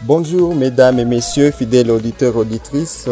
Bonjour mesdames et messieurs, fidèles auditeurs auditrices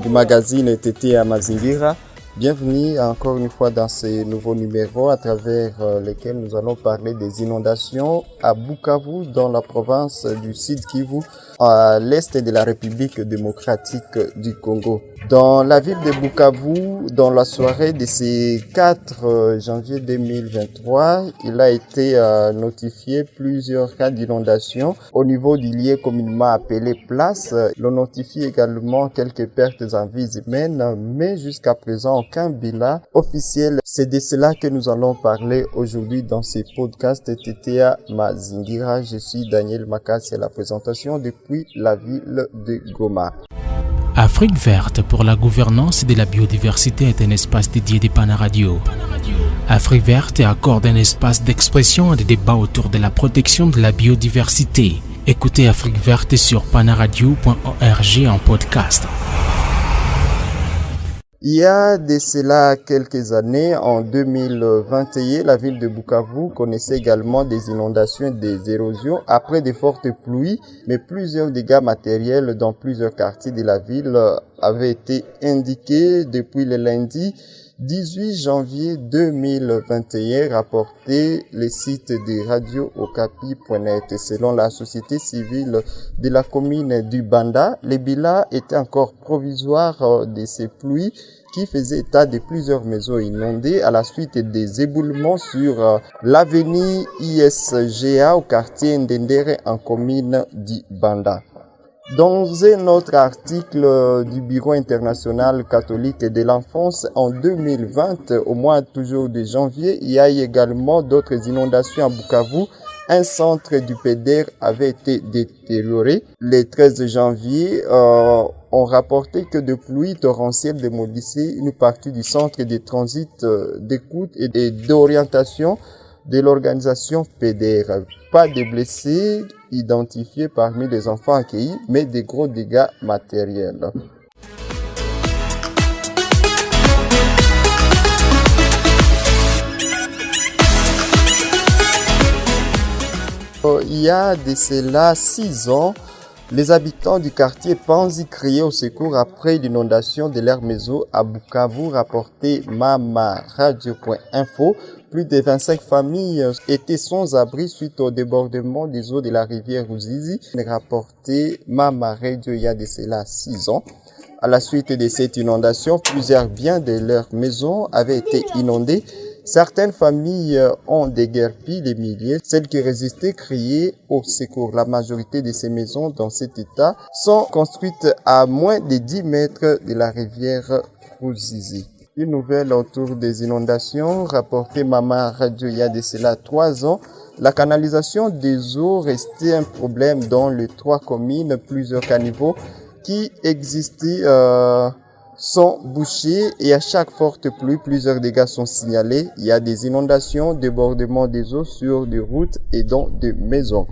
du magazine TT à Mazingira. Bienvenue encore une fois dans ces nouveaux numéros à travers lesquels nous allons parler des inondations à Bukavu dans la province du Sud Kivu à l'est de la République démocratique du Congo. Dans la ville de Bukavu, dans la soirée de ce 4 janvier 2023, il a été notifié plusieurs cas d'inondation au niveau du lieu communément appelé Place. L'on notifie également quelques pertes en vies humaines, mais jusqu'à présent aucun bilan officiel. C'est de cela que nous allons parler aujourd'hui dans ces podcasts TTA Mazingira. Je suis Daniel Makassi à la présentation depuis la ville de Goma. Afrique verte pour la gouvernance de la biodiversité est un espace dédié de Pana Radio. Afrique verte accorde un espace d'expression et de débat autour de la protection de la biodiversité. Écoutez Afrique verte sur panaradio.org en podcast. Il y a de cela quelques années, en 2021, la ville de Bukavu connaissait également des inondations et des érosions après de fortes pluies, mais plusieurs dégâts matériels dans plusieurs quartiers de la ville avaient été indiqués depuis le lundi 18 janvier 2021, rapporté le site de Radio Okapi.net. Selon la société civile de la commune du Banda, les bilans étaient encore provisoires de ces pluies qui faisaient état de plusieurs maisons inondées à la suite des éboulements sur l'avenue ISGA au quartier Ndendere en commune du Banda. Dans un autre article du Bureau international catholique de l'enfance, en 2020, au mois toujours de janvier, il y a eu également d'autres inondations à Bukavu. Un centre du PEDER avait été détérioré. Le 13 janvier, on rapportait que des pluies torrentielles démolissaient une partie du centre de transit d'écoute et d'orientation de l'organisation PEDER. Pas de blessés identifiés parmi les enfants accueillis, mais des gros dégâts matériels. Il y a de cela 6 ans, les habitants du quartier Panzi criaient au secours après l'inondation de leur maison à Bukavu, rapporté Mama Radio.info. Plus de 25 familles étaient sans abri suite au débordement des eaux de la rivière Ruzizi, rapporté Mama Radio il y a de cela 6 ans. À la suite de cette inondation, plusieurs biens de leur maison avaient été inondés. Certaines familles ont déguerpi des milliers. Celles qui résistaient criaient au secours. La majorité de ces maisons dans cet état sont construites à moins de 10 mètres de la rivière Ruzizi. Une nouvelle autour des inondations, rapportée Mama Radio il y a de cela 3 ans. La canalisation des eaux restait un problème dans les 3 communes. Plusieurs caniveaux qui existaient sont bouchés et à chaque forte pluie, plusieurs dégâts sont signalés. Il y a des inondations, débordements des eaux sur des routes et dans des maisons.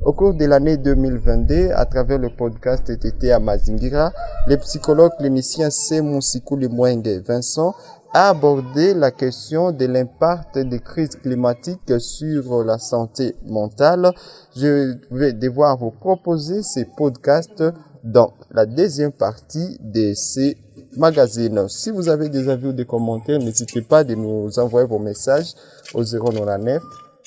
Au cours de l'année 2022, à travers le podcast TT à Mazingira, le psychologue clinicien Semou Sikuli Mwenge Vincent a abordé la question de l'impact des crises climatiques sur la santé mentale. Je vais devoir vous proposer ces podcasts dans la deuxième partie de ces magazines. Si vous avez des avis ou des commentaires, n'hésitez pas de nous envoyer vos messages au 099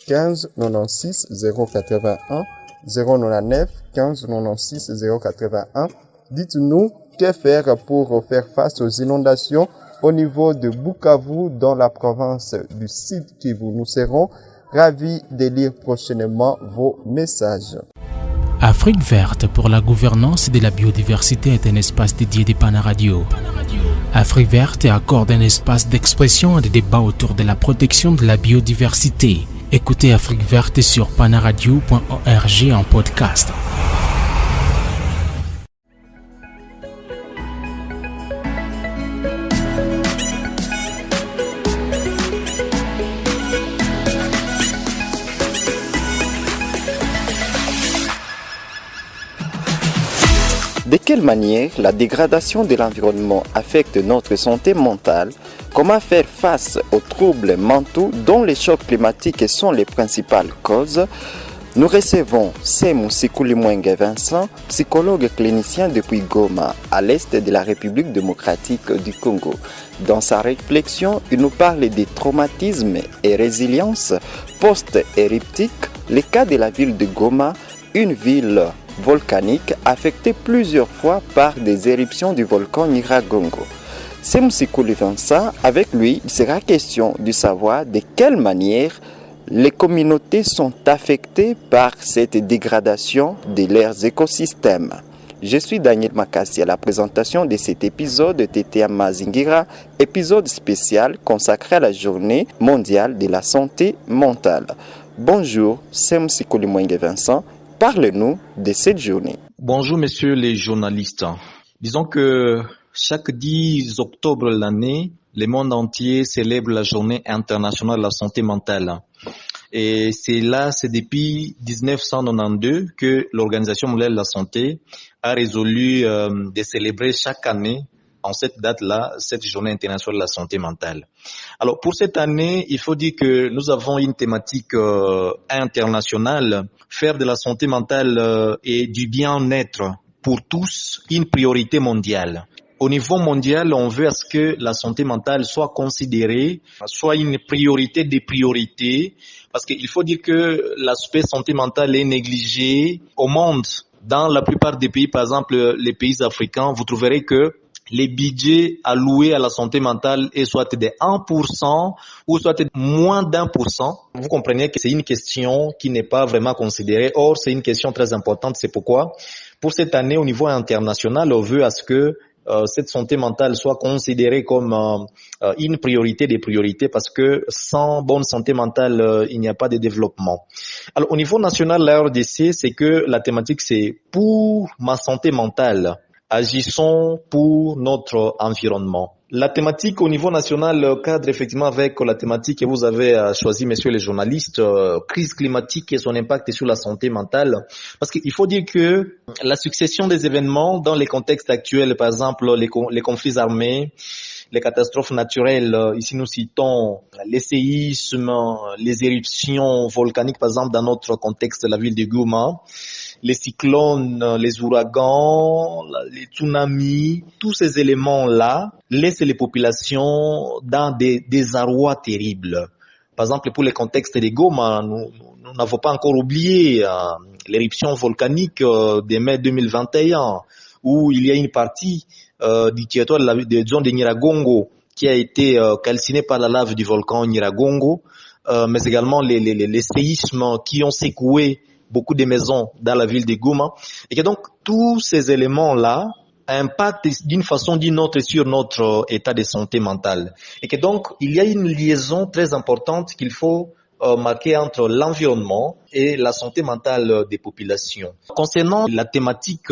15 96 081 099 15 96 081. Dites-nous que faire pour faire face aux inondations au niveau de Bukavu dans la province du Sud Kivu. Nous serons ravis de lire prochainement vos messages. Afrique verte pour la gouvernance de la biodiversité est un espace dédié de Pana Radio. Afrique verte accorde un espace d'expression et de débat autour de la protection de la biodiversité. Écoutez Afrique verte sur panaradio.org en podcast. De quelle manière la dégradation de l'environnement affecte notre santé mentale? Comment faire face aux troubles mentaux dont les chocs climatiques sont les principales causes? Nous recevons Semou Sikoulimwenge Vincent, psychologue clinicien depuis Goma, à l'est de la République démocratique du Congo. Dans sa réflexion, il nous parle des traumatismes et résilience post-éruptique, le cas de la ville de Goma, une ville volcanique affectée plusieurs fois par des éruptions du volcan Nyiragongo. Semou Sikoulimwenge Vincent, avec lui, il sera question de savoir de quelle manière les communautés sont affectées par cette dégradation de leurs écosystèmes. Je suis Daniel Makassi à la présentation de cet épisode de TTA Mazingira, épisode spécial consacré à la journée mondiale de la santé mentale. Bonjour, Semou Sikoulimwenge Vincent, parle-nous de cette journée. Bonjour messieurs les journalistes. Disons que chaque 10 octobre de l'année, le monde entier célèbre la journée internationale de la santé mentale. Et c'est depuis 1992 que l'Organisation mondiale de la santé a résolu de célébrer chaque année, en cette date-là, cette journée internationale de la santé mentale. Alors pour cette année, il faut dire que nous avons une thématique internationale, faire de la santé mentale et du bien-être pour tous une priorité mondiale. Au niveau mondial, on veut à ce que la santé mentale soit considérée, soit une priorité des priorités, parce qu'il faut dire que l'aspect santé mentale est négligé au monde. Dans la plupart des pays, par exemple les pays africains, vous trouverez que les budgets alloués à la santé mentale est soit de 1% ou soit de moins d'1%. Vous comprenez que c'est une question qui n'est pas vraiment considérée. Or, c'est une question très importante. C'est pourquoi, pour cette année, au niveau international, on veut à ce que cette santé mentale soit considérée comme une priorité des priorités, parce que sans bonne santé mentale, il n'y a pas de développement. Alors au niveau national, la RDC, c'est que la thématique c'est pour ma santé mentale, agissons pour notre environnement. La thématique au niveau national cadre effectivement avec la thématique que vous avez choisie, messieurs les journalistes, crise climatique et son impact sur la santé mentale. Parce qu'il faut dire que la succession des événements dans les contextes actuels, par exemple les conflits armés, les catastrophes naturelles, ici nous citons les séismes, les éruptions volcaniques, par exemple dans notre contexte de la ville de Goma, les cyclones, les ouragans, les tsunamis, tous ces éléments-là laissent les populations dans des désarrois terribles. Par exemple, pour les contextes de Goma, nous n'avons pas encore oublié l'éruption volcanique de mai 2021, où il y a une partie du territoire de zone de Nyiragongo qui a été calcinée par la lave du volcan Nyiragongo, mais également les séismes qui ont secoué beaucoup de maisons dans la ville de Goma, et que donc tous ces éléments-là impactent d'une façon ou d'une autre sur notre état de santé mentale, et que donc il y a une liaison très importante qu'il faut marquer entre l'environnement et la santé mentale des populations. Concernant la thématique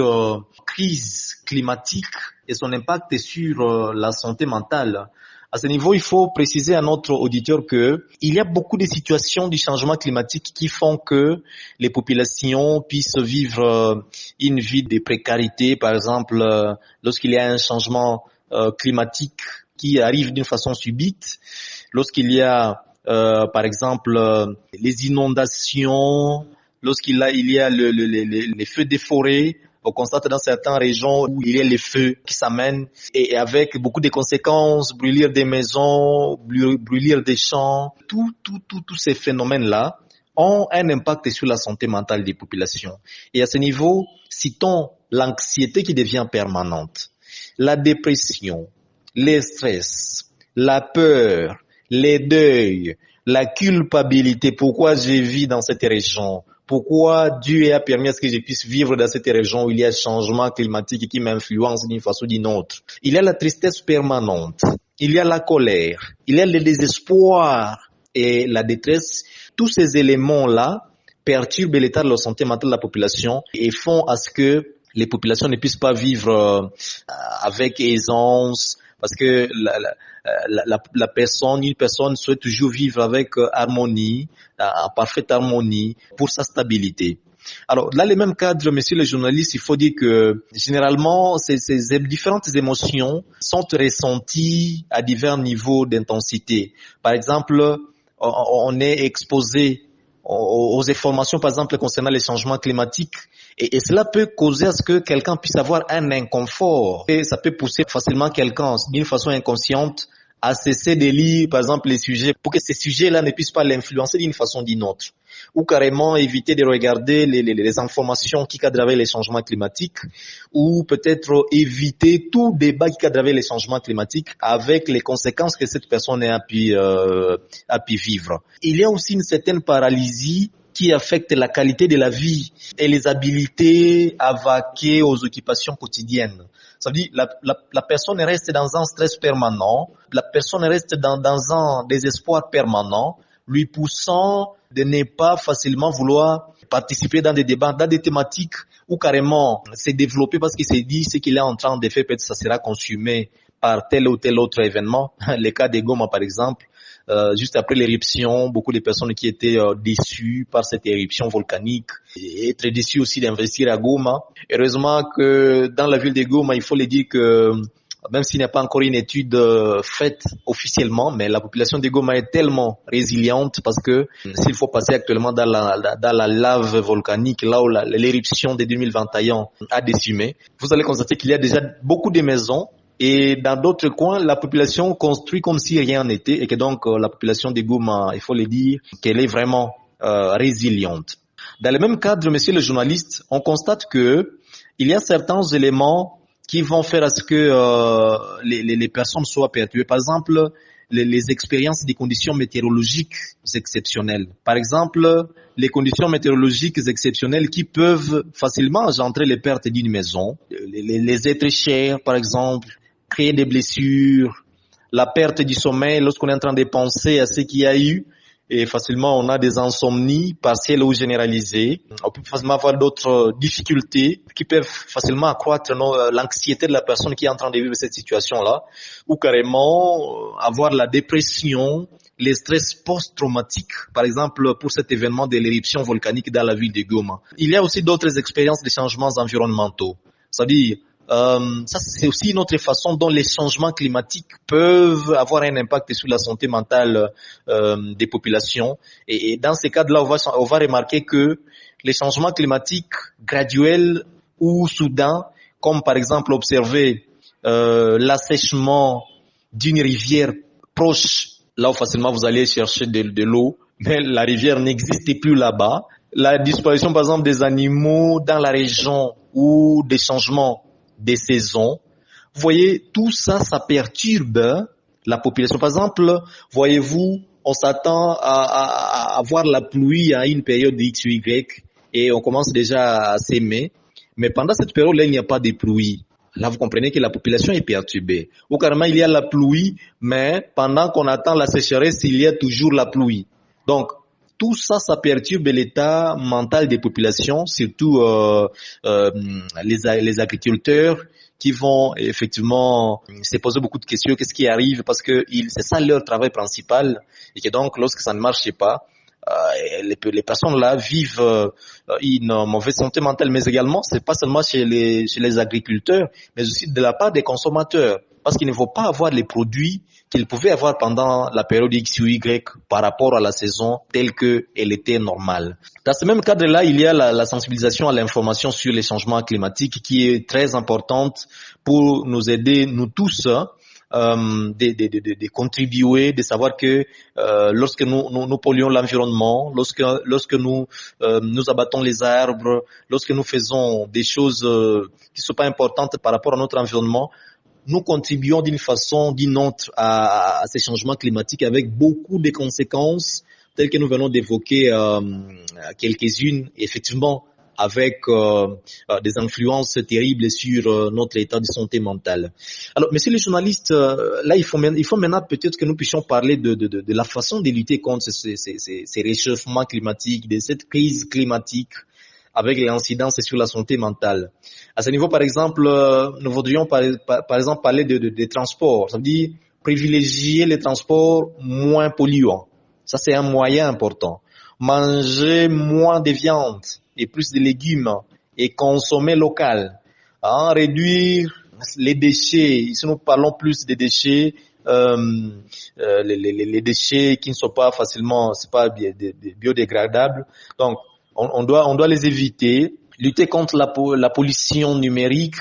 crise climatique et son impact sur la santé mentale, à ce niveau, il faut préciser à notre auditeur que il y a beaucoup de situations du changement climatique qui font que les populations puissent vivre une vie de précarité. Par exemple, lorsqu'il y a un changement climatique qui arrive d'une façon subite, lorsqu'il y a, par exemple, les inondations, lorsqu'il y a les feux des forêts. On constate dans certaines régions où il y a les feux qui s'amènent et avec beaucoup de conséquences, brûlir des maisons, brûlir des champs, tous ces phénomènes-là ont un impact sur la santé mentale des populations. Et à ce niveau, citons l'anxiété qui devient permanente, la dépression, les stress, la peur, les deuils, la culpabilité. Pourquoi je vis dans cette région? Pourquoi Dieu a permis à ce que je puisse vivre dans cette région où il y a un changement climatique qui m'influence d'une façon ou d'une autre? Il y a la tristesse permanente, il y a la colère, il y a le désespoir et la détresse. Tous ces éléments-là perturbent l'état de la santé mentale de la population et font à ce que les populations ne puissent pas vivre avec aisance, parce que une personne souhaite toujours vivre avec harmonie, en parfaite harmonie, pour sa stabilité. Alors, dans les mêmes cadres, messieurs les journalistes, il faut dire que généralement, ces différentes émotions sont ressenties à divers niveaux d'intensité. Par exemple, on est exposé aux informations, par exemple, concernant les changements climatiques. Et cela peut causer à ce que quelqu'un puisse avoir un inconfort. Et ça peut pousser facilement quelqu'un, d'une façon inconsciente, à cesser de lire, par exemple, les sujets, pour que ces sujets-là ne puissent pas l'influencer d'une façon ou d'une autre. Ou carrément éviter de regarder les informations qui cadrent avec les changements climatiques, ou peut-être éviter tout débat qui cadre avec les changements climatiques avec les conséquences que cette personne a pu vivre. Il y a aussi une certaine paralysie qui affecte la qualité de la vie et les habiletés à vaquer aux occupations quotidiennes. Ça veut dire la personne reste dans un stress permanent, la personne reste dans un désespoir permanent, lui poussant de ne pas facilement vouloir participer dans des débats, dans des thématiques ou carrément se développer parce qu'il s'est dit ce qu'il est en train de faire, peut-être ça sera consumé par tel ou tel autre événement. Le cas de Goma par exemple, juste après l'éruption, beaucoup de personnes qui étaient déçues par cette éruption volcanique et très déçues aussi d'investir à Goma. Heureusement que dans la ville de Goma, il faut le dire que même s'il n'y a pas encore une étude faite officiellement, mais la population de Goma est tellement résiliente parce que s'il faut passer actuellement dans la lave volcanique, là où l'éruption de 2021 a décimé, vous allez constater qu'il y a déjà beaucoup de maisons. Et dans d'autres coins, la population construit comme si rien n'était et que donc la population de Goma, il faut le dire, qu'elle est vraiment résiliente. Dans le même cadre, monsieur le journaliste, on constate que il y a certains éléments qui vont faire à ce que les personnes soient perturbées. Par exemple, les expériences des conditions météorologiques exceptionnelles. Par exemple, les conditions météorologiques exceptionnelles qui peuvent facilement engendrer les pertes d'une maison, les êtres chers, par exemple, créer des blessures, la perte du sommeil lorsqu'on est en train de penser à ce qu'il y a eu, et facilement on a des insomnies partielles ou généralisées. On peut facilement avoir d'autres difficultés qui peuvent facilement accroître l'anxiété de la personne qui est en train de vivre cette situation-là, ou carrément avoir la dépression, les stress post-traumatiques, par exemple pour cet événement de l'éruption volcanique dans la ville de Goma. Il y a aussi d'autres expériences de changements environnementaux, c'est-à-dire ça c'est aussi une autre façon dont les changements climatiques peuvent avoir un impact sur la santé mentale des populations. Et dans ces cas-là, on va remarquer que les changements climatiques graduels ou soudains, comme par exemple observer l'assèchement d'une rivière proche, là où facilement vous allez chercher de l'eau, mais la rivière n'existe plus là-bas. La disparition par exemple des animaux dans la région ou des changements des saisons. Vous voyez, tout ça, ça perturbe la population. Par exemple, voyez-vous, on s'attend à avoir la pluie à une période de X ou Y et on commence déjà à s'aimer. Mais pendant cette période-là, il n'y a pas de pluie. Là, vous comprenez que la population est perturbée. Ou carrément, il y a la pluie, mais pendant qu'on attend la sécheresse, il y a toujours la pluie. Donc, tout ça, ça perturbe l'état mental des populations, surtout les agriculteurs qui vont effectivement se poser beaucoup de questions. Qu'est-ce qui arrive? Parce que c'est ça leur travail principal et que donc, lorsque ça ne marche pas, les personnes là vivent une mauvaise santé mentale, mais également, c'est pas seulement chez les agriculteurs, mais aussi de la part des consommateurs, parce qu'il ne faut pas avoir les produits qu'ils pouvaient avoir pendant la période X ou Y par rapport à la saison telle qu'elle était normale. Dans ce même cadre-là, il y a la sensibilisation à l'information sur les changements climatiques qui est très importante pour nous aider, nous tous, de contribuer, de savoir que lorsque nous polluons l'environnement, lorsque nous abattons les arbres, lorsque nous faisons des choses qui ne sont pas importantes par rapport à notre environnement, nous contribuons d'une façon ou d'une autre à ces changements climatiques avec beaucoup de conséquences telles que nous venons d'évoquer quelques-unes, effectivement avec des influences terribles sur notre état de santé mentale. Alors, messieurs les journalistes, là, il faut maintenant peut-être que nous puissions parler de la façon de lutter contre ces réchauffements climatiques, de cette crise climatique avec les incidences sur la santé mentale. À ce niveau, par exemple, nous voudrions par exemple parler de transports. Ça veut dire privilégier les transports moins polluants. Ça, c'est un moyen important. Manger moins de viande et plus de légumes et consommer local. Réduire les déchets. Ici, nous parlons plus des déchets les déchets qui ne sont pas facilement, c'est pas biodégradables. Donc, on doit les éviter, lutter contre la pollution numérique,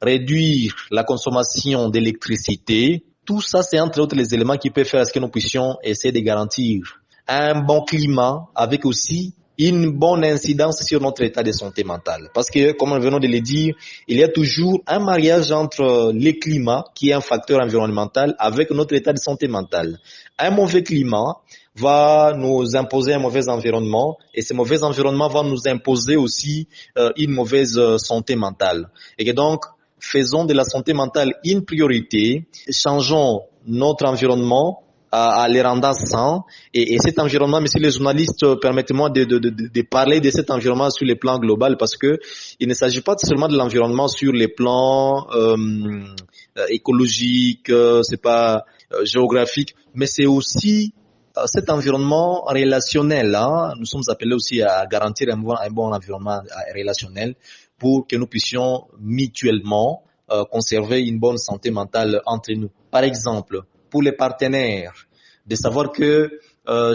réduire la consommation d'électricité. Tout ça, c'est entre autres les éléments qui peuvent faire à ce que nous puissions essayer de garantir un bon climat avec aussi une bonne incidence sur notre état de santé mentale. Parce que, comme nous venons de le dire, il y a toujours un mariage entre le climat, qui est un facteur environnemental, avec notre état de santé mentale. Un mauvais climat va nous imposer un mauvais environnement, et ce mauvais environnement va nous imposer aussi une mauvaise santé mentale. Et que donc, faisons de la santé mentale une priorité, changeons notre environnement à les rendre sains. Et cet environnement, messieurs les journalistes, permettez-moi de parler de cet environnement sur les plans global, parce que il ne s'agit pas seulement de l'environnement sur les plans écologiques, c'est pas géographique, mais c'est aussi cet environnement relationnel. Nous sommes appelés aussi à garantir un bon environnement relationnel pour que nous puissions mutuellement conserver une bonne santé mentale entre nous. Par exemple, pour les partenaires, de savoir que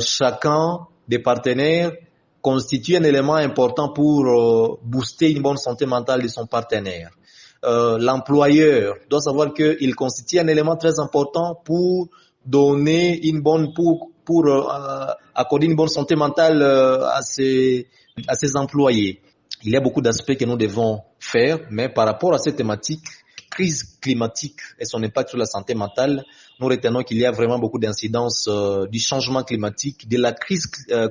chacun des partenaires constitue un élément important pour booster une bonne santé mentale de son partenaire. L'employeur doit savoir qu'il constitue un élément très important pour donner une bonne pour accorder une bonne santé mentale à ses employés. Il y a beaucoup d'aspects que nous devons faire, mais par rapport à cette thématique, crise climatique et son impact sur la santé mentale, nous retenons qu'il y a vraiment beaucoup d'incidences du changement climatique, de la crise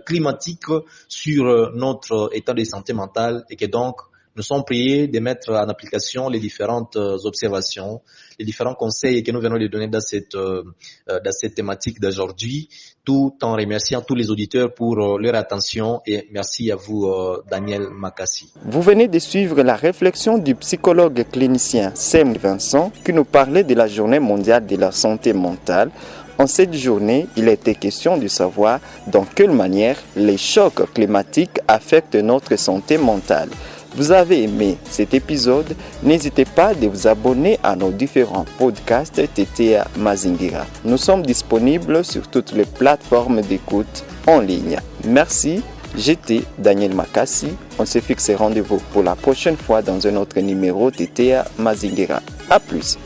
climatique sur notre état de santé mentale, et que donc nous sommes priés de mettre en application les différentes observations, les différents conseils que nous venons de donner dans cette thématique d'aujourd'hui, tout en remerciant tous les auditeurs pour leur attention, et merci à vous, Daniel Makassi. Vous venez de suivre la réflexion du psychologue clinicien Sem Vincent qui nous parlait de la journée mondiale de la santé mentale. En cette journée, il était question de savoir dans quelle manière les chocs climatiques affectent notre santé mentale. Vous avez aimé cet épisode? N'hésitez pas de vous abonner à nos différents podcasts TTA Mazingira. Nous sommes disponibles sur toutes les plateformes d'écoute en ligne. Merci, j'étais Daniel Makassi. On se fixe rendez-vous pour la prochaine fois dans un autre numéro TTA Mazingira. À plus.